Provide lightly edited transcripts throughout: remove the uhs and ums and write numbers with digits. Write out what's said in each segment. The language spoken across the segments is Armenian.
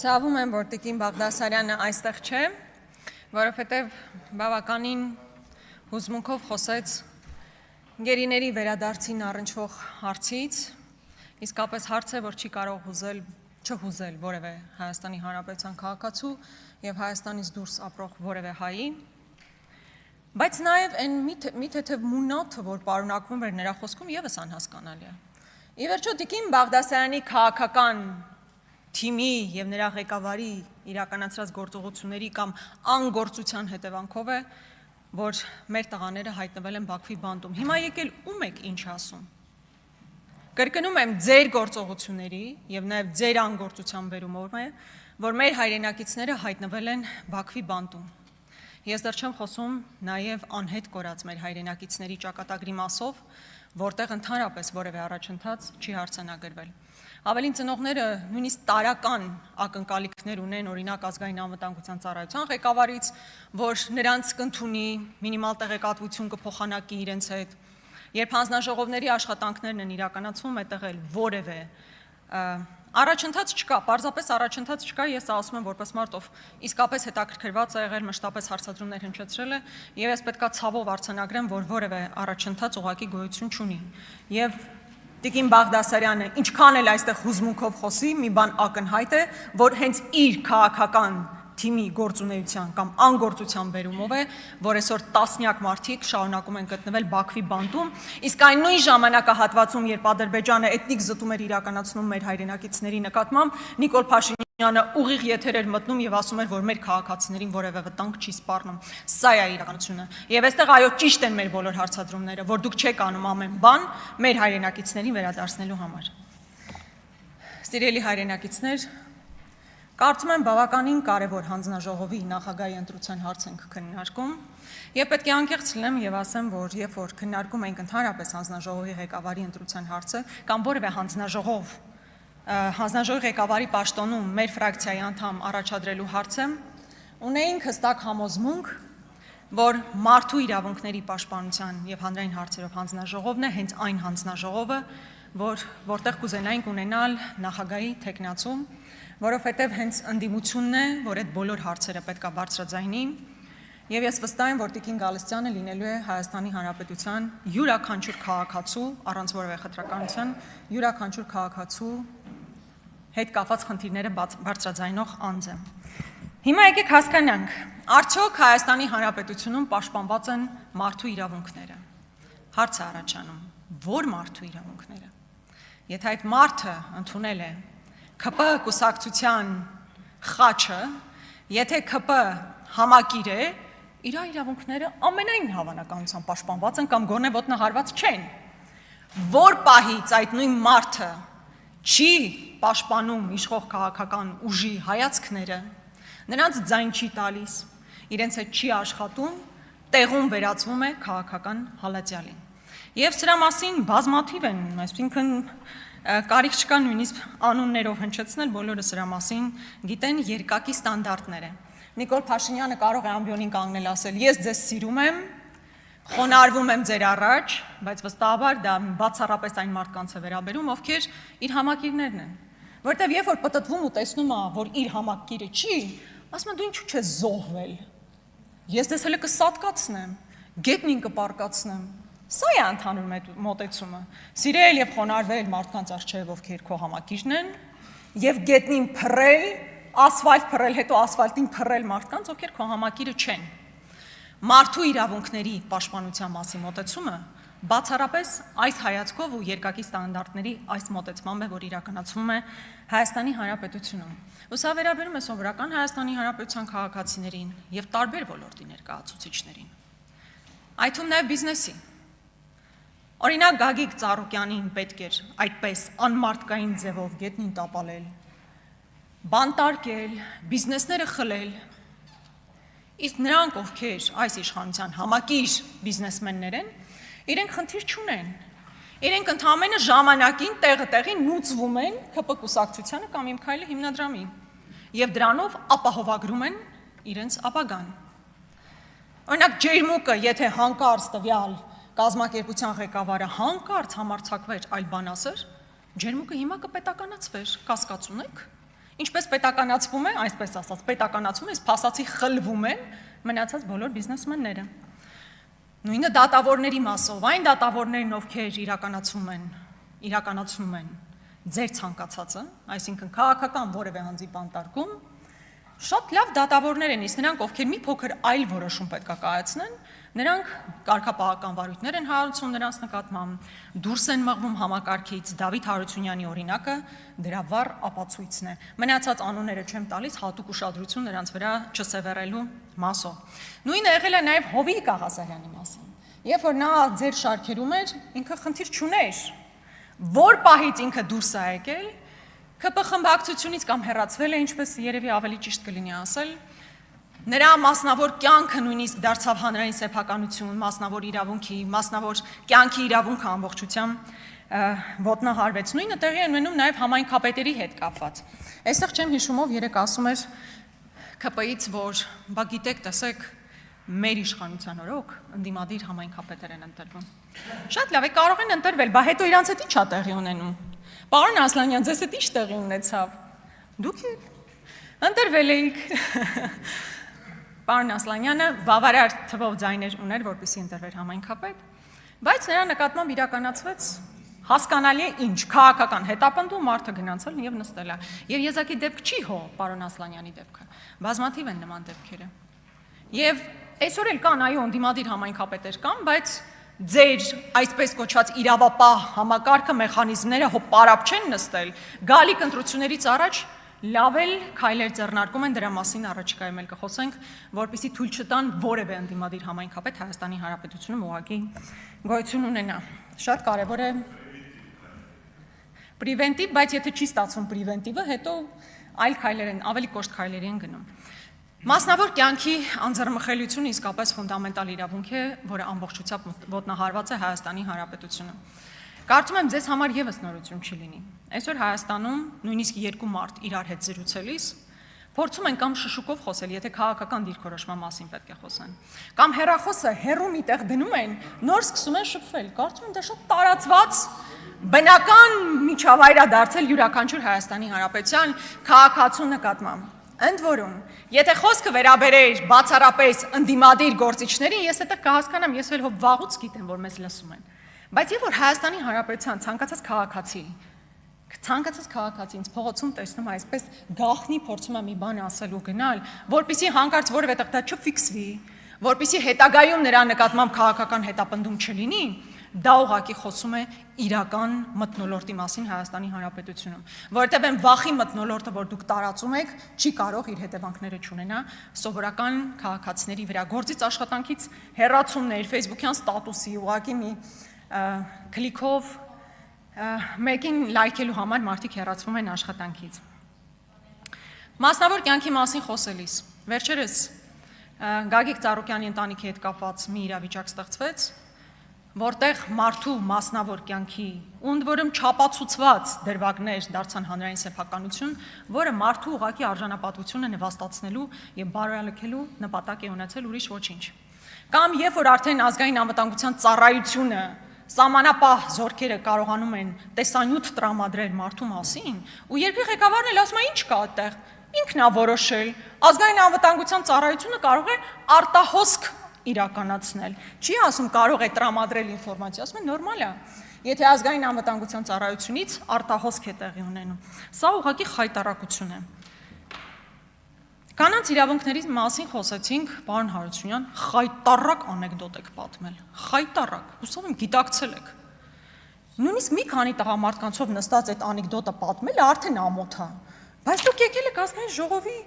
Ցավում եմ, որ Տիկին Բաղդասարյանը այստեղ չէ, որովհետև բավականին հուզմունքով խոսեց գերիների վերադարձին առնչվող հարցից, իսկապես հարց է, որ չի կարող չհուզել որևէ Հայաստանի Հանրապետության քաղաքացու եւ Հայաստանից դուրս ապրող որևէ հայի, բայց նաեւ այն մի թեթև մունոթը, որ պարունակվում էր նրա խոսքում, եւս անհասկանալի է։ Ի վերջո Տիկին Բաղդասարյանի քաղաքական թիմի եւ նրա ղեկավարի իրականացրած գործողությունների կամ անգործության հետևանքով է, որ մեր տղաները հայտնվել են Բաքվի բանտում։ Հիմա եկել ում եք ինչ ասում։ Կրկնում եմ, ձեր գործողությունների եւ նաեւ ձեր անգործության բերումով է, որ մեր հայրենակիցները հայտնվել են Բաքվի բանտում։ Ես դեռ չեմ խոսում նաեւ անհետ կորած մեր հայրենակիցների ճակատագրի մասով, որտեղ ընդհանրապես որևէ առաջընթաց չի արձանագրվել։ Ավելին ծնողները նույնիսկ տարական ակնկալիքներ ունեն օրինակ ազգային անվտանգության ծառայության ղեկավարից, որ նրանց կընդունի մինիմալ տեղեկատվություն կփոխանակի իրենց հետ։ Երբ հանձնաժողովների աշխատանքներն են իրականացվում, այդտեղ էլ որևէ առաջընթաց չկա, պարզապես առաջընթաց չկա, ես ասում եմ որպես մարդ, ով իսկապես հետաքրքրված է եղել, մշտապես հարցադրումներ հնչեցրել է, եւ ես պետքա ցավով արձանագրեմ, որ որևէ առաջընթաց ուղղակի գոյություն չունի։ Եվ Տիկին Բաղդասարյանը ինչքան էլ այստեղ հուզմունքով խոսի, մի բան ակնհայտ է, որ հենց իր քաղաքական թիմի գործունեության կամ անգործության բերումով է, որ այսօր տասնյակ մարդիկ շարունակում են գտնվել Բաքվի բանտում, իսկ այն նույն ժամանակահատվածում, երբ Ադրբեջանը էթնիկ զտում էր իրականացնում մեր հայրենակիցների նկատմամբ, Նիկոլ Փաշինյանը ուղիղ եթեր էր մտնում եւ ասում էր, որ մեր քաղաքացիներին որևէ վտանգ չի սպառնում։ Սա է իրականությունը։ Եվ այստեղ այո, ճիշտ են մեր բոլոր հարցադրումները, որ դուք չեք անում ամեն բան մեր հայրենակիցներին վերադարձնելու համար։ Սիրելի հայրենակիցներ, կարծում եմ բավականին կարևոր հանձնաժողովի նախագահի ընտրության հարց ենք քննարկում եւ պետք է անկեղծ լինեմ եւ ասեմ, որ երբ որ քննարկում ենք ընդհանրապես հանձնաժողովի ղեկավարի ընտրության հարցը կամ որևէ հանձնաժողովի ղեկավարի պաշտոնում մեր ֆրակցիայի անդամ առաջադրելու հարցը, ունեինք հստակ համոզմունք, որ մարդու իրավունքների պաշտպանության եւ հանրային հարցերով հանձնաժողովն է հենց այն հանձնաժողովը, որտեղ կուզենայինք ունենալ նախագահի թեկնածու, որովհետև հենց ընդդիմությունն է, որ այդ բոլոր հարցերը պետք է բարձրաձայնի, եւ ես վստահ եմ, որ Տիկին Գալստյանը լինելու է Հայաստանի Հանրապետության յուրաքանչյուր քաղաքացու, առանց որևէ խտրականության, յուրաքանչյուր քաղաքացու հետ կապված խնդիրները բարձրաձայնող անձը։ Հիմա եկեք հասկանանք, արդյոք Հայաստանի Հանրապետությունում պաշտպանված են մարդու իրավունքները։ Հարցը առաջանում, որ մարդու իրավունքները։ Եթե այդ մարդը ընդունել է ՔՊ կուսակցության խաչը, եթե ՔՊ համակիր է, իր իրավունքները ամենայն հավանականությամբ պաշտպանված են կամ գոնե ոտնահարված չեն։ Որ պահից այդ նույն մարդը չի պաշտպանում իշխող քաղաքական ուժի հայացքները, նրանց ձայն չի տալիս, իրենց հետ չի աշխատում, տեղում վերածվում է քաղաքական հալածյալի։ Եվ սրա մասին բազմաթիվ են, այսինքն կարիք չկա նույնիսկ անուններով հնչեցնել, բոլորը սրա մասին գիտեն, երկակի ստանդարտներ են։ Նիկոլ Փաշինյանը կարող է ամբիոնին կանգնել ասել, ես ձեզ սիրում եմ, խոնարհվում եմ ձեր առաջ, բայց վստահաբար դա բացառապես այն մարդկանց է վերաբերում, ովքեր իր համակիրներն են։ Որտեվ երբ որ պտտվում ու տեսնում է, որ իր համակիրը չի, ասում է դու ինչու չես զոհվել։ Ես դες հələ կսատկացնեմ, գետնին կպարկացնեմ։ Սա է ընդհանուր մոտեցումը։ Սիրել եւ խոնարհվել մարդկանց առջեւ, ովքեր քո համակիրն են, եւ գետնին փռել, ասֆալտ փռել, հետո ասֆալտին փռել մարդկանց, ովքեր քո համակիրը չեն։ Մարդու իրավունքների պաշտպանության մասին մոտեցումը բացառապես այս հայացքով ու երկակի ստանդարտների այս մոտեցմամբ է, որ իրականացվում է Հայաստանի Հանրապետությունում։ Ու սա վերաբերում է սովորական Հայաստանի Հանրապետության քաղաքացիներին եւ տարբեր ոլորտի ներկայացուցիչներին։ Այդ թվում նաեւ բիզնեսի։ Օրինակ Գագիկ Ծառուկյանին պետք էր այդպես անմարդկային ձևով գետնին տապալել, բանտարկել, բիզնեսները խլել, իսկ նրանք, ովքեր այս իշխանության համակիր բիզնեսմեններ են, իրենք խնդիր չունեն, իրենք ընդհանրապես ժամանակին տեղին նուծվում են ՔՊ կուսակցությանը կամ Իմ քայլը հիմնադրամին եւ դրանով ապահովագրում են իրենց ապագան։ Օրինակ ջերմուկը, եթե հանկարծ տվյալ կազմակերպության ղեկավարը հանկարծ համարձակվեր այլ բան ասեր, ջերմուկը հիմա կպետականացվեր, կասկած ունեք։ Ինչպես պետականացվում է, այսպես ասած, պետականացվում է, սփասացի խլվում են մնացած բոլոր բիզնեսմենները։ Նույնը դատավորների մասով, այն դատավորներն, ովքեր իրականացնում են ձեր ցանկացածը, այսինքն քաղաքական որևէ անձի բանտարկում, շատ լավ դատավորներ են, իսկ նրանք, ովքեր մի փոքր այլ որոշում պետք է կայացնեն, նրանք կարգապահական վարույթներ են հայտարարում նրանց նկատմամբ, դուրս են մղվում համակարգից, Դավիթ Հարությունյանի օրինակը դրա վառ ապացույցն է։ Մնացած անունները չեմ տալիս, հատուկ ուշադրություն նրանց վրա չսևեռելու մասով։ Նույնը եղել է նաև Հովիկ Աղասարյանի մասին։ Երբ որ նա ձեր շարքերում էր, ինքը խնդիր չուներ, որ պահից ինքը դուրս է եկել, ԿՊ խմբակցությունից կամ հեռացվել է, ինչպես երևի ավելի ճիշտ կլինի ասել, նրա մասնավոր կյանքը նույնիսկ դարձավ հանրային սեփականություն, մասնավոր իրավունքի, մասնավոր կյանքի իրավունքը ամբողջությամբ ոտնահարվեց։ Նույնը տեղի է ունենում նաև համայնքապետերի հետ կապված։ Այստեղ չեմ հիշում ով երեք ասում էր ԿՊ-ից, որ բա գիտեք, տեսեք, մեր իշխանության օրոք ընդդիմադիր համայնքապետեր են ընտրվում։ Շատ լավ է, կարող են ընտրվել, բա հետո իրանց հետ ի՞նչ է տեղի ունենում։ Պարոն Ասլանյան, ձեզ հետ ի՞նչ տեղի ունեցավ։ Դուք ընտրվել էիք։ Պարոն Ասլանյանը բավարար թվով ձայներ ուներ, որպեսզի ընտրվեր համայնքապետ, բայց նրա նկատմամբ իրականացվեց հասկանալի է ինչ, քաղաքական հետապնդում, մարդը գնացել եւ նստել է։ Եվ եզակի դեպք չի հո պարոն Ասլանյանի դեպքը։ Բազմաթիվ են նման դեպքերը։ Եվ այսօր էլ կան այո ընդդիմադիր համայնքապետեր կան, բայց ձեր այսպես կոչված իրավապահ համակարգը մեխանիզմները հո պարապ չեն նստել, գալիք ընտրություններից առաջ լավ էլ քայլեր ձեռնարկում են, դրա մասին առաջիկայում էլ կխոսենք, որպեսզի թույլ չտան որևէ ընդդիմադիր համայնքապետ Հայաստանի Հանրապետությունում ուղղակի գոյություն ունենա։ Շատ կարևոր է պրիվենտիվ, բայց եթե չի ստացվում պրիվենտիվը, հետո այլ քայլեր են, ավելի կոշտ քայլերի են գնում։ Մասնավոր կյանքի անձեռնմխելությունը իսկապես ֆունդամենտալ իրավունք է, որը ամբողջությամբ ոտնահարված է Հայաստանի Հանրապետությունում։ Կարծում եմ ձեզ համար եւս նորություն չի լինի։ Այսօր Հայաստանում նույնիսկ երկու մարդ իրար հետ զրուցելիս փորձում են կամ շշուկով խոսել, եթե քաղաքական դիրքորոշման մասին պետք է խոսեն, կամ հեռախոսը հեռու միտեղ դնում են, նոր սկսում են շփվել։ Կարծում եմ դա շատ տարածված բնական միջավայր է դարձել յուրաքանչյուր Հայաստանի Հանրապետության քաղաքացու նկատմամբ։ Ընդ որում, եթե խոսքը վերաբերեր բացառապես ընդդիմադիր գործիչներին, ես այդտեղ կհասկանամ, ես էլ հո վաղուց գիտեմ, որ մեզ լսում են։ Բայց երբ որ Հայաստանի Հանրապետության ցանկացած քաղաքացի ինձ փողոցում տեսնում է այսպես գաղտնի փորձում է մի բան ասել ու գնալ, որպեսզի հանկարծ որևէ տեղ դա չֆիքսվի, որպեսզի հետագայում նրա նկատմամբ քաղաքական հետապնդում չլինի, դա ուղղակի խոսում է իրական մթնոլորտի մասին Հայաստանի Հանրապետությունում, որովհետև այն վախի մթնոլորտը, որ դուք տարածում եք, չի կարող իր հետևանքները չունենա սովորական քաղաքացիների վրա։ Գործից աշխատանքից հեռացումներ, Facebook-յան ստատուսի, ուղղակի մի քլիքով մեկին լայքելու համար մարդիկ հեռացվում են աշխատանքից։ Մասնավոր կյանքի մասին խոսելիս, վերջերս Գագիկ Ծառուկյանի ընտանիքի հետ կապված մի իրավիճակ ստեղծվեց, որտեղ մարդու մասնավոր կյանքի ընդ որում չապացուցված դրվագներ դարձան հանրային սեփականություն, որը մարդու ուղղակի արժանապատվությունը նվաստացնելու եւ բարոյալքելու նպատակ է ունեցել, ուրիշ ոչինչ։ Կամ երբ որ արդեն ազգային անվտանգության ծառայությունը սահմանապահ զորքերը կարողանում են տեսանյութ տրամադրել մարդու մասին, ու երկրի ղեկավարն էլ ասում է ինչ կա այդտեղ, ինքն է որոշել, ազգային անվտանգության ծառայությունը կարող է արտահոսք իրականացնել։ Չի ասում կարող է տրամադրել ինֆորմացիա, ասում է նորմալ է։ Եթե ազգային անվտանգության ծառայությունից արտահոսք է տեղի ունենում։ Սա ուղղակի խայտառակություն է։ Կանանց իրավունքների մասին խոսեցինք, պարոն Հարությունյան, խայտառակ անեկդոտ եք պատմել։ Խայտառակ, հուսով եմ գիտակցել եք։ Նույնիսկ մի քանի տղամարդկանցով նստած այդ անեկդոտը պատմելը արդեն ամոթ է։ Բայց դուք եկել եք ազգային ժողովի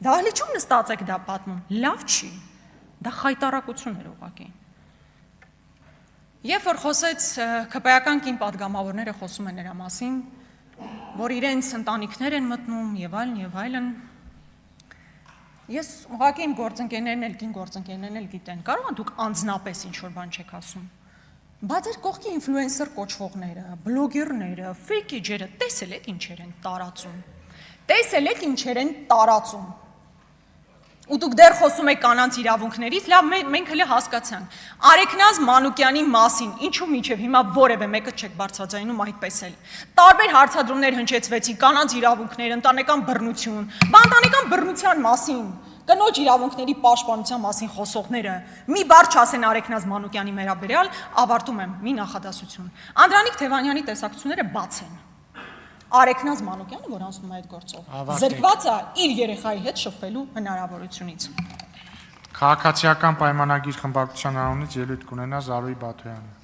դահլիճում նստած եք դա պատմում։ Լավ չի։ Դա խայտառակություն էր ուղղակի։ Երբ որ խոսեց ԿՊ-ական կին պատգամավորները խոսում են նրա մասին, որ իրենց ընտանիքներ են մտնում եւ այլն, ես ուղղակի իմ գործընկերներն էլ կին գործընկերներն էլ գիտեն, կարող են դուք անձնապես ինչ-որ բան չեք ասում, բայց այդ կողքի ինֆլուենսեր կոչվողները, բլոգերները, ֆեյքեջերը տեսել եք ինչեր են տարածում, ու դուք դեռ խոսում եք կանանց իրավունքներից, լավ, մենք հենց հասկացանք։ Արեգնազ Մանուկյանի մասին ինչու մինչև հիմա որևէ մեկը չեք բարձրաձայնում այդպես էլ։ Տարբեր հարցադրումներ հնչեցվեցին կանանց իրավունքներ, ընտանեկան բռնություն, ընտանեկան բռնության մասին, կնոջ իրավունքների պաշտպանության մասին խոսողները մի բառ չասեն Արեգնազ Մանուկյանի վերաբերյալ, ավարտում եմ մի նախադասություն։ Անդրանիկ Թևանյանի տեսակցությունները բաց են։ Արեգնազ Մանուկյանը, որ անցնում է այդ գործով, զրկված է իր երեխայի հետ շփվելու հնարավորությունից։ Քաղաքացիական պայմանագիր խմբակցության անունից ելույթ կունենա Զարուհի Բաթոյանը։